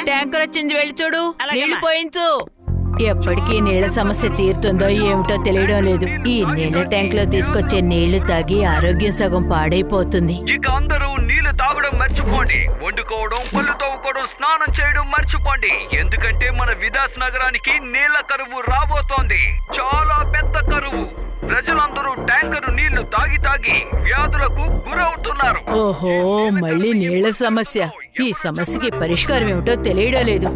Tanker వచ్చింది, వెళ్ళి చూడు, నీళ్లు పోయించు. ఎప్పటికీ నీళ్ల సమస్య తీరుతుందో ఏమిటో తెలియడం లేదు. ఈ నీళ్ల ట్యాంక్ లో తీసుకొచ్చే నీళ్లు తాగి ఆరోగ్యం సగం పాడైపోతుంది. ఇక అందరూ నీళ్లు తాగడం మర్చిపోండి, వండుకోవడం, పళ్ళు తవ్వుకోవడం, స్నానం చేయడం మర్చిపోండి. ఎందుకంటే మన విదాస్ నగరానికి నీళ్ల కరువు రాబోతోంది, చాలా పెద్ద కరువు. ప్రజలందరూ ట్యాంకరు నీళ్లు తాగి తాగి వ్యాధులకు గురవుతున్నారు. ఓహో, మళ్ళీ నీళ్ల సమస్య. ఈ సమస్యకి పరిష్కారం ఏమిటో తెలియడం లేదు.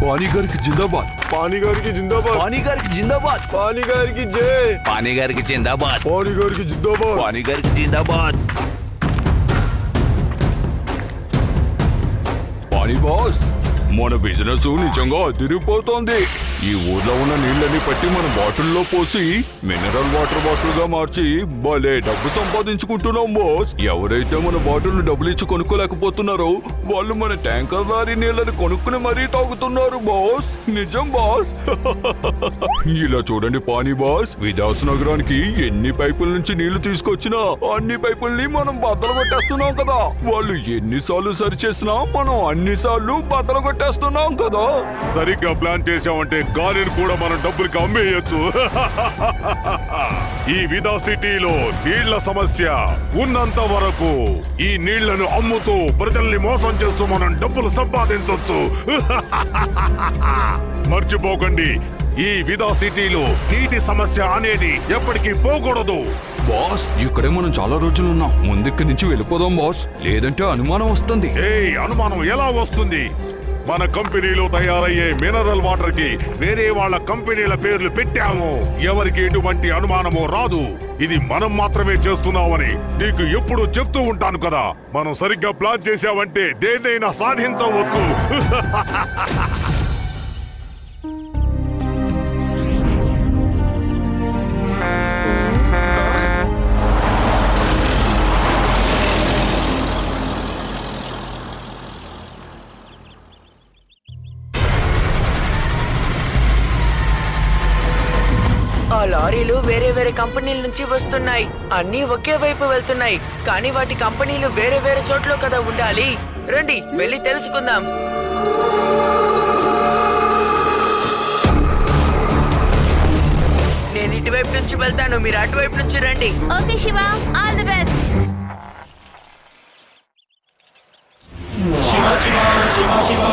पानी घर की जिंदाबाद, पानी घर की जिंदाबाद, पानी घर की जिंदाबाद, पानी घर की जय, पानी घर की जिंदाबाद, पानी घर की जिंदाबाद, पानी घर की जिंदाबाद। पानी बॉस, మన బిజినెస్ నిజంగా అదిరిపోతోంది. ఈ ఊర్లో ఉన్న నీళ్ళని పట్టి మన బాటిల్లో పోసి మినరల్ వాటర్ బాటిల్ గా మార్చి భలే డబ్బు సంపాదించుకుంటున్నాం బాస్. ఎవరైతే మన బాటిల్ డబ్బులు ఇచ్చి కొనుక్కోలేకపోతున్నారో వాళ్ళు మన ట్యాంకర్ లారీ నీళ్ళని కొనుక్కుని మరీ తాగుతున్నారు బాస్. నిజం బాస్. ఇలా చూడండి పానీ బాస్, విదాస్ నగరానికి ఎన్ని పైపుల నుంచి నీళ్లు తీసుకొచ్చినా అన్ని పైపుల్ని మనం బద్దలు కొట్టేస్తున్నాం కదా. వాళ్ళు ఎన్నిసార్లు సరి చేసినా మనం అన్నిసార్లు బద్దలు కొట్టేస్తున్నాం కదా. సరిగ్గా ప్లాన్ చేసామంటే గాలిని కూడా మనం డబ్బులకి అమ్మేయచ్చు. ఈ విదా సిటీలో నీళ్ల సమస్య ఉన్నంత వరకు ఈ నీళ్లను అమ్ముతూ ప్రజల్ని మోసం చేస్తూ మనం డబ్బులు సంపాదించొచ్చు. మర్చిపోకండి, ఈ విదా సిటీలో నీటి సమస్య అనేది ఎప్పటికీ పోకూడదు. బాస్, ఇక్కడే మనం చాలా రోజులు ఉన్నాం. ముందుక్కడి నుంచి వెళ్ళిపోదాం బాస్, లేదంటే అనుమానం వస్తుంది. అనుమానం ఎలా వస్తుంది? మన కంపెనీలో తయారయ్యే మినరల్ వాటర్ కి వేరే వాళ్ళ కంపెనీల పేర్లు పెట్టాము. ఎవరికి ఎటువంటి అనుమానమో రాదు. ఇది మనం మాత్రమే చేస్తున్నామని నీకు ఎప్పుడు చెప్తూ ఉంటాను కదా. మనం సరిగ్గా ప్లాన్ చేసామంటే దేన్నైనా సాధించవచ్చు. ఆ లారీలు వేరే వేరే కంపెనీల నుంచి వస్తున్నాయి. అన్నీ ఒకే వైపు వెళ్తున్నాయి, కానీ వాటి కంపెనీలు వేరే వేరే చోట్ల కదా ఉండాలి. రండి వెళ్ళి తెలుసుకుందాం. నేను ఇటువైపు నుంచి వెళ్తాను, మీరు అటువైపు నుంచి రండి. Okay Shiva, all the best. Shiva Shiva Shiva Shiva.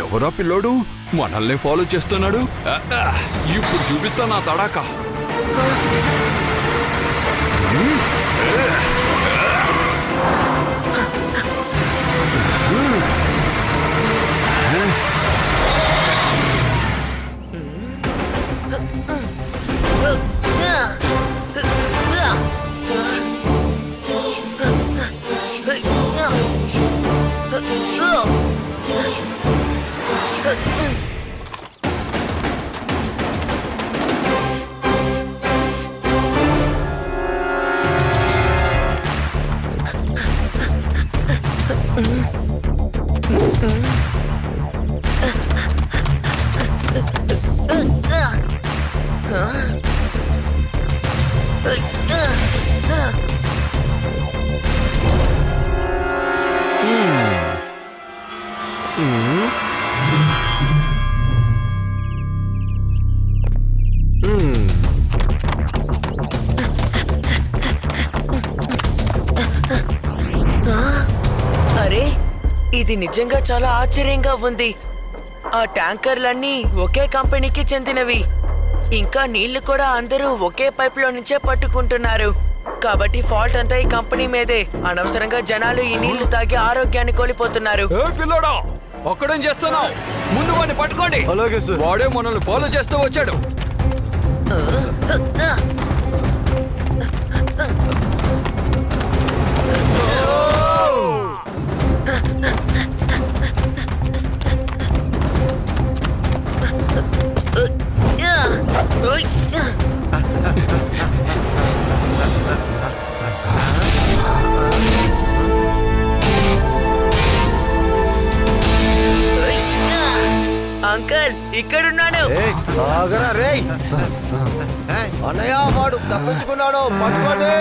ఎవరా పిల్లోడు మనల్ని ఫాలో చేస్తున్నాడు? ఇప్పుడు చూపిస్తా నా తడాక. ఇది నిజంగా చాలా ఆశ్చర్యంగా ఉంది. ఆ ట్యాంకర్లన్నీ ఒకే కంపెనీకి చెందినవి. ఇంకా నీళ్లు కూడా అందరూ ఒకే పైపులో నుంచే పట్టుకుంటున్నారు. కాబట్టి ఫాల్ట్ అంతా ఈ కంపెనీ మీదే. అనవసరంగా జనాలు ఈ నీళ్లు తాగి ఆరోగ్యాన్ని కోల్పోతున్నారు. ఏ పిల్లోడా, ఒక్కడేం చేస్తున్నావు? ముందు వాడిని పట్టుకోండి. అలాగే సార్. వాడే మనల్ని ఫాలో చేస్తూ వచ్చాడు. అంకల్, ఇక్కడున్నాను. ఆగరా రేయ్. అన్నయ్య వాడు తప్పించుకున్నాడు, పట్టుకోండి.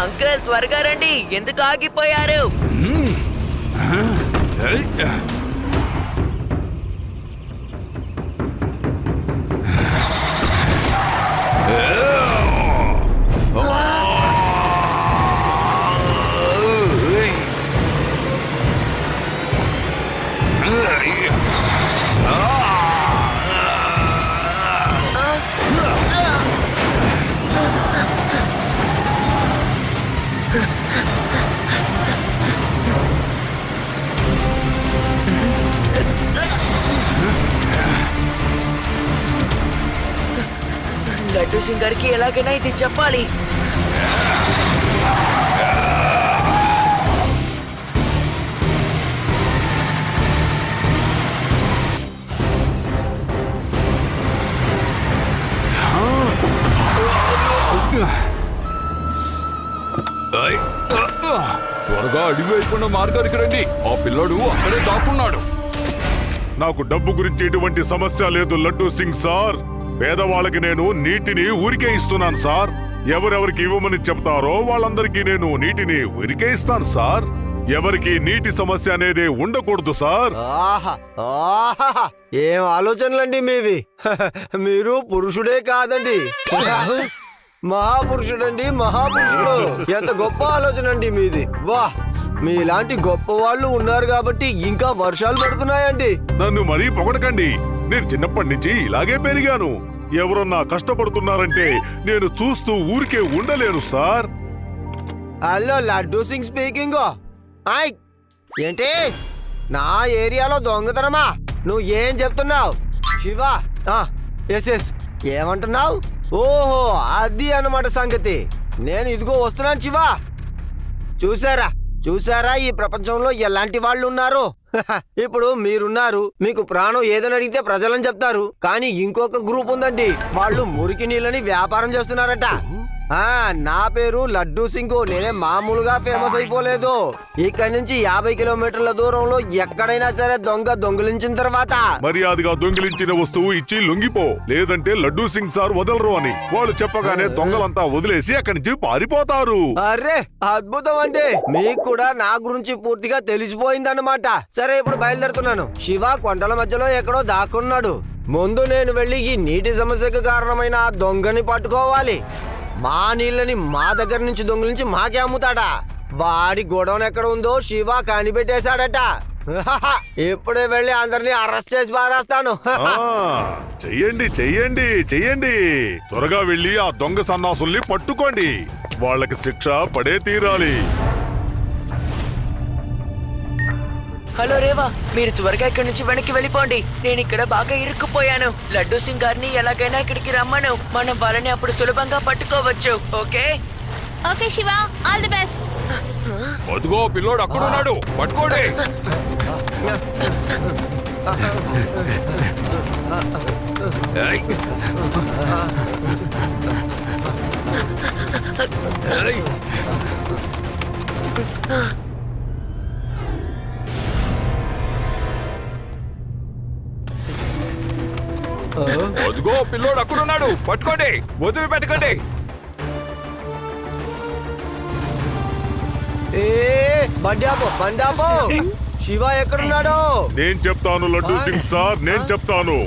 అంకల్, త్వరగా రండి. ఎందుకు ఆగిపోయారు? లడ్డూ సింగ్ గారికి ఎలాగైనా ఇది చెప్పాలి. త్వరగా అడిగి వైపున్న మార్గానికి రండి. ఆ పిల్లడు అక్కడే దాక్కున్నాడు. నాకు డబ్బు గురించి ఎటువంటి సమస్య లేదు లడ్డూ సింగ్ సార్. పేదవాళ్ళకి నేను నీటిని ఊరికే ఇస్తున్నాను సార్. ఎవరెవరికి ఇవ్వమని చెప్తారో వాళ్ళందరికీ నేను నీటిని ఊరికే ఇస్తాను సార్. ఎవరికి నీటి సమస్య అనేది ఉండకూడదు సార్. ఆహా ఆహా, ఏం ఆలోచనలండి మీవి. మీరు పురుషుడే కాదండి, మహాపురుషుడండి, మహాపురుషుడు. ఎంత గొప్ప ఆలోచన అండి మీది. వాహ్, మీలాంటి గొప్ప వాళ్ళు ఉన్నారు కాబట్టి ఇంకా వర్షాలు పడుతున్నాయండి. నన్ను మరీ పొగడకండి. నేను చిన్నప్పటి నుంచి ఇలాగే పెరిగాను. ఎవరన్నా కష్టపడుతున్నారంటే నేను చూస్తూ ఊరికే ఉండలేను sir. Hello, Laddu Singh speaking. ఆయ్, ఏంటి నా ఏరియాలో దొంగతనమా? నువ్వు ఏం చెప్తున్నావు? శివ, ఎస్ ఎస్, ఏమంటున్నావు? ఓహో, అది అన్నమాట సంగతి. నేను ఇదిగో వస్తున్నాను శివ. చూసారా చూసారా ఈ ప్రపంచంలో ఎలాంటి వాళ్ళు ఉన్నారు. ఇప్పుడు మీరున్నారు, మీకు ప్రాణం ఏదని అడిగితే ప్రజలని చెప్తారు. కానీ ఇంకొక గ్రూప్ ఉందండి, వాళ్ళు మురికి నీళ్ళని వ్యాపారం చేస్తున్నారట. నా పేరు లడ్డూ సింగ్. నేనే మామూలుగా ఫేమస్ అయిపోలేదు. ఇక్కడి నుంచి 50 కిలోమీటర్ల దూరంలో ఎక్కడైనా సరే దొంగిలించిన తర్వాత మర్యాదగా దొంగిలించిన వస్తువు ఇచ్చి లొంగిపో, లేదంటే లడ్డూ సింగ్ సార్ వదలరు అని వాళ్ళు చెప్పగానే దొంగలంతా వదిలేసి అక్కడి నుంచి పారిపోతారు. అరే, అద్భుతం అండి. మీకు కూడా నా గురించి పూర్తిగా తెలిసిపోయిందన్నమాట. సరే, ఇప్పుడు బయలుదేరుతున్నాను. శివ కొండల మధ్యలో ఎక్కడో దాక్కున్నాడు. ముందు నేను వెళ్ళి ఈ నీటి సమస్యకు కారణమైన ఆ దొంగని పట్టుకోవాలి. మా నీళ్ళని మా దగ్గర నుంచి దొంగిలించి మాకే అమ్ముతాడా? వాడి గొడవన్ ఎక్కడ ఉందో శివ కనిపెట్టేశాడట. ఇప్పుడే వెళ్ళి అందరినీ అరెస్ట్ చేసి పారేస్తాను. చెయ్యండి చెయ్యండి చెయ్యండి. త్వరగా వెళ్ళి ఆ దొంగ సన్నాసుల్ని పట్టుకోండి. వాళ్ళకి శిక్ష పడే తీరాలి. హలో రేవా, మీరు త్వరగా ఇక్కడి నుంచి వెనక్కి వెళ్ళిపోండి. నేను ఇక్కడ బాగా ఇరుక్కుపోయాను. లడ్డూ సింగ్ గారిని ఎలాగైనా ఇక్కడికి రమ్మను. మనం వాళ్ళని అప్పుడు సులభంగా పట్టుకోవచ్చు. Okay? Okay Shiva all the best. అదిగో పిల్లోడు అక్కడ ఉన్నాడు, పట్టుకోండి. ఏయ్. ఏయ్. అదిగో పిల్లోడు అక్కడ ఉన్నాడు, పట్టుకోండి, వదిలి పెట్టకండి. ఏ బండాపో శివ ఎక్కడున్నాడు? నేను చెప్తాను లడ్డు సింగ్ సార్, నేను చెప్తాను.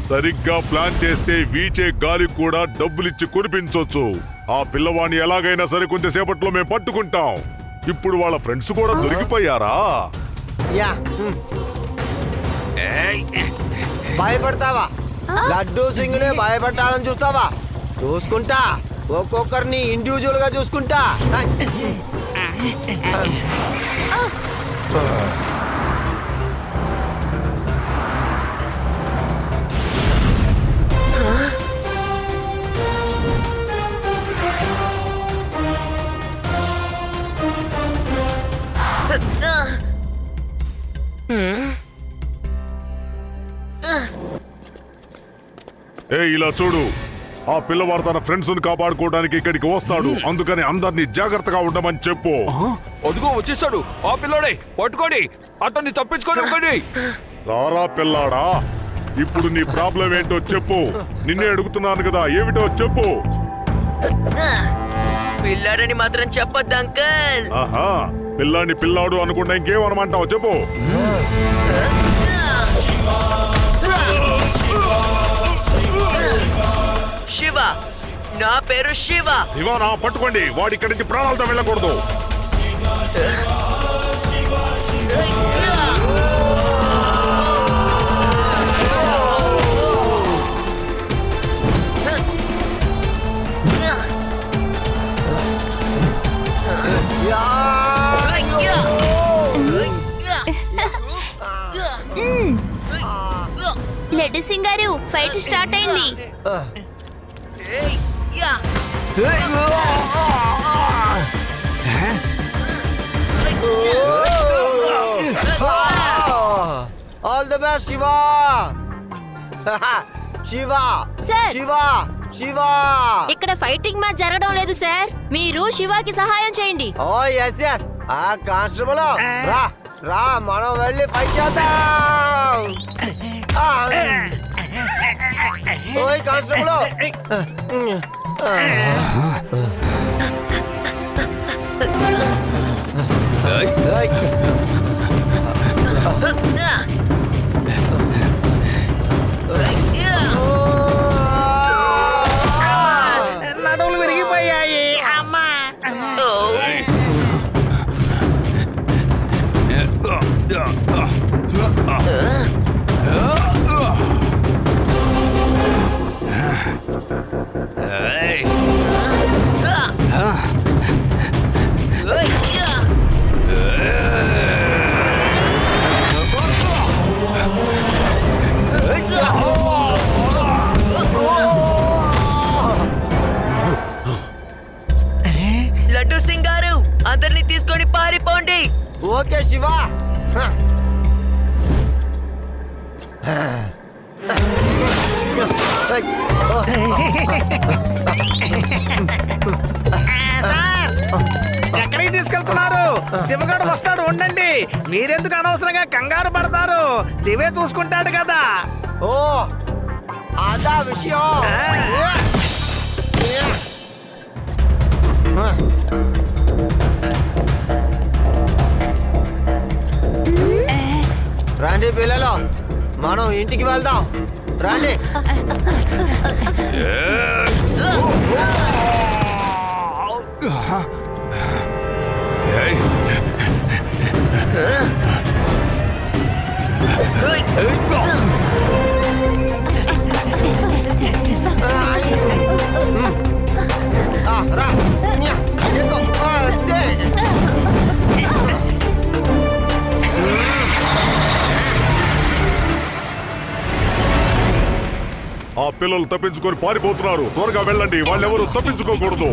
సరిగ్గా ప్లాన్ చేస్తే వీచే గాలి కూడా డబ్బులిచ్చి కురిపించొచ్చు. ఆ పిల్లవాడిని ఎలాగైనా సరే కొంచెంసేపట్లో మేము పట్టుకుంటాం. ఇప్పుడు వాళ్ళ ఫ్రెండ్స్ కూడా దొరికిపోయారా? యా ఏయ్. భయపడతావా? లడ్డూ సింగ్ నే భయపట్టాలని చూస్తావా? చూసుకుంటా, ఒక్కొక్కరిని ఇండివిజువల్ గా చూసుకుంటా. ఏ ఇలా చూడు, ఆ పిల్లవాడు తన ఫ్రెండ్స్ కాపాడుకోవడానికి ఇక్కడికి వస్తాడు. అందుకని అందరినీ జాగ్రత్తగా ఉండమని చెప్పు. అదిగో వచ్చేసాడు ఆ పిల్లోడే, పట్టుకోండి, అతన్ని తప్పించుకొని ఇవ్వండి. రారా పిల్లాడా, ఇప్పుడు నీ ప్రాబ్లం ఏంటో చెప్పు. నిన్నే అడుగుతున్నాను కదా, ఏమిటో చెప్పు. పిల్లాడని మాత్రం చెప్పొద్దు అంకల్. ఆహా, పిల్లాడిని పిల్లాడు అనుకుంటా ఇంకేమనమంటావు చెప్పు. శివ, నా పేరు శివ. శివానా పట్టుకోండి, వాడి ఇక్కడి నుంచి ప్రాణాలతో వెళ్ళకూడదు. లడ్డు సింగ్ గారు ఫైట్ స్టార్ట్ అయింది. All the best Shiva. Shiva sir. Shiva Shiva. ఇక్కడ ఫైటింగ్ మ్యాచ్ జరగడం లేదు సార్, మీరు శివాకి సహాయం చేయండి. ఓ ఎస్ ఎస్. ఆ కానిస్టేబుల్ రా రా, మనం వెళ్ళి ఫైట్ చేద్దాం. ఓయ్ కానిస్టేబుల్. నడువులు విరిగిపోయాయి అమ్మా. ఏయ్. లడ్డు సింగ్ గారు, అందరినీ తీసుకొని పారిపోండి. ఓకే శివ. సార్, ఎక్కడికి తీసుకెళ్తున్నారు? శివగాడు వస్తాడు, ఉండండి. మీరెందుకు అనవసరంగా కంగారు పడతారు? శివే చూసుకుంటాడు కదా. ఓ అదా విషయం. రండి పిల్లలు, మనం ఇంటికి వెళ్దాం. రండి. ఏయ్. రా. ఎక్కు. అదే. ఆ పిల్లలు తప్పించుకొని పారిపోతున్నారు. త్వరగా వెళ్ళండి, వాళ్ళెవరూ తప్పించుకోకూడదు.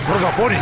త్వరగా పోనీ.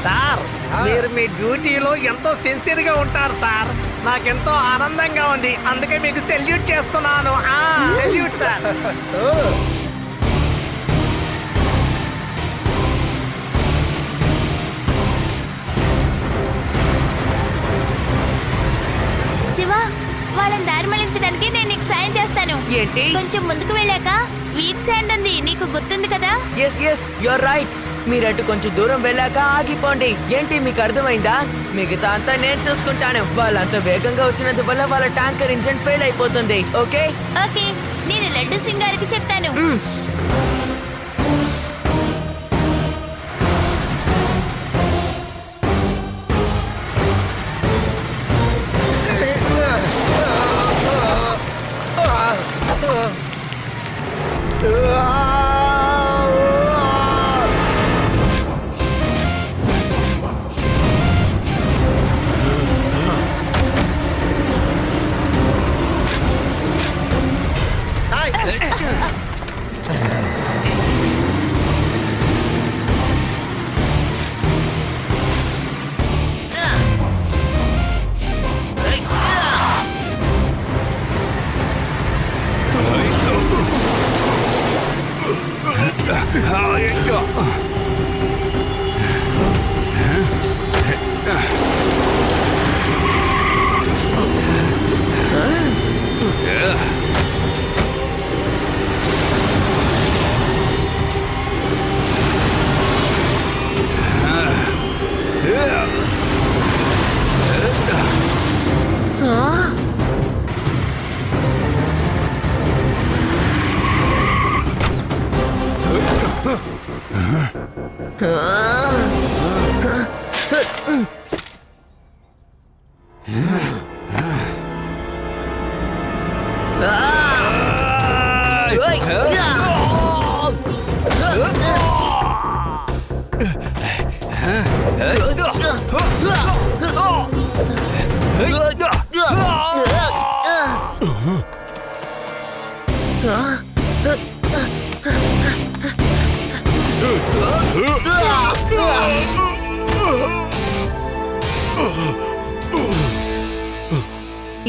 సార్ మీరు మీ డ్యూటీలో ఎంతో సిన్సియర్ గా ఉంటారు సార్. నాకెంతో ఆనందంగా ఉంది, అందుకే మీకు సెల్యూట్ చేస్తున్నాను. Salute sir. శివ, వాళ్ళని దారి మళ్లించడానికి నేను నీకు సాయం చేస్తాను. ఏంటి? కొంచెం ముందుకు వెళ్ళాక వీక్ శాండ్ ఉంది, నీకు గుర్తుంది కదా? Yes yes your right. మీరటు కొంచెం దూరం వెళ్ళాక ఆగిపోండి. ఏంటి మీకు అర్థమైందా? మిగతా అంతా నేను చూసుకుంటాను. వాళ్ళంత వేగంగా వచ్చినందువల్ల వాళ్ళ ట్యాంకర్ ఇంజిన్ ఫెయిల్ అయిపోతుంది. ఓకే ఓకే, నేను లడ్డు సింగ్ గారికి చెప్తాను.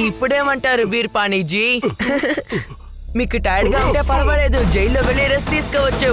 ఇప్పుడేమంటారు బీర్పానీజీ? మీకు టైర్డ్ గా ఉంటే పర్వాలేదు, జైల్లో వెళ్ళి రెస్ట్ తీసుకోవచ్చు.